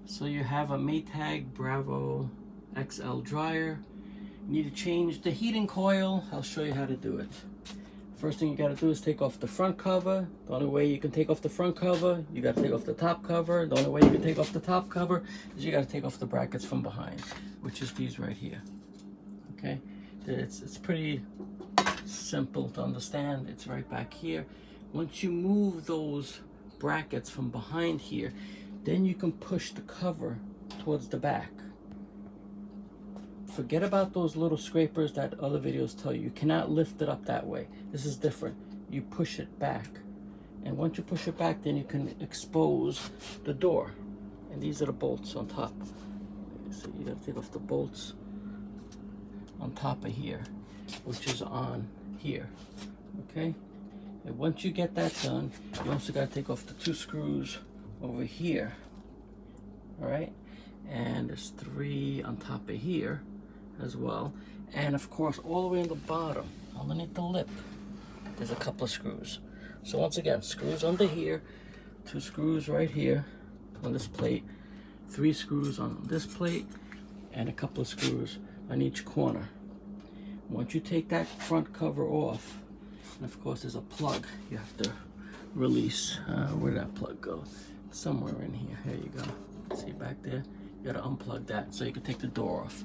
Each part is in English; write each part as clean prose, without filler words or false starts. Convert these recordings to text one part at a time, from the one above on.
So you have a Maytag Bravo XL dryer. You need to change the heating coil. I'll show you how to do it. First thing you got to do is take off the front cover. The only way you can take off the front cover, you got to take off the top cover. The only way you can take off the top cover is you got to take off the brackets from behind, which is these right here. Okay, it's pretty simple to understand. It's right back here. Once you move those brackets from behind here, then you can push the cover towards the back. Forget about those little scrapers that other videos tell you. You cannot lift it up that way. This is different. You push it back. And once you push it back, then you can expose the door. And these are the bolts on top. So you gotta take off the bolts on top of here, which is on here, okay? And once you get that done, you also gotta take off the 2 screws over here, all right? And there's 3 on top of here as well. And of course, all the way in the bottom, underneath the lip, there's a couple of screws. So once again, screws under here, 2 screws right here on this plate, 3 screws on this plate, and a couple of screws on each corner. Once you take that front cover off, and of course there's a plug you have to release. Where'd that plug go? Somewhere in here. Here you go. See back there? You gotta unplug that so you can take the door off.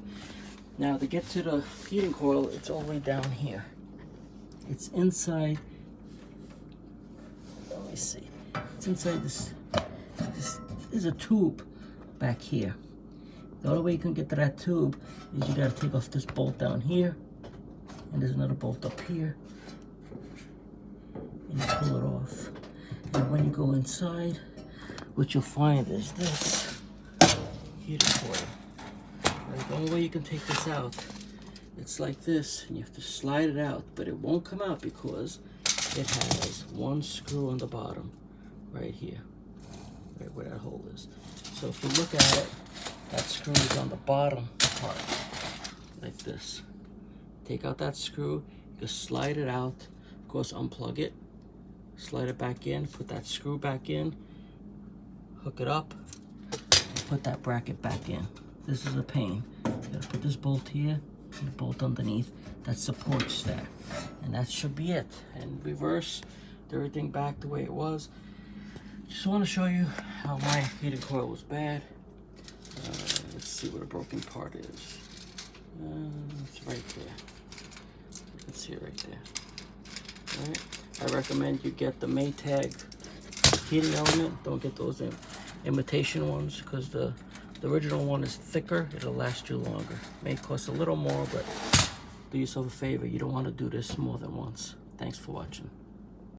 Now to get to the heating coil, it's all the way down here. It's inside, let me see. It's inside this is a tube back here. The only way you can get to that tube is you gotta take off this bolt down here, and there's another bolt up here, and you pull it off. And when you go inside, what you'll find is this heating coil. Right, the only way you can take this out, it's like this, and you have to slide it out, but it won't come out because it has 1 screw on the bottom, right here, right where that hole is. So if you look at it, that screw is on the bottom part, like this. Take out that screw, you can slide it out, of course unplug it, slide it back in, put that screw back in, hook it up, and put that bracket back in. This is a pain. You gotta put this bolt here, and the bolt underneath that supports that. And that should be it. And reverse everything back the way it was. Just want to show you how my heating coil was bad. Let's see where the broken part is. It's right there. You can see it right there. All right. I recommend you get the Maytag heating element. Don't get those imitation ones because the original one is thicker. It'll last you longer. May cost a little more, but do yourself a favor. You don't want to do this more than once. Thanks for watching.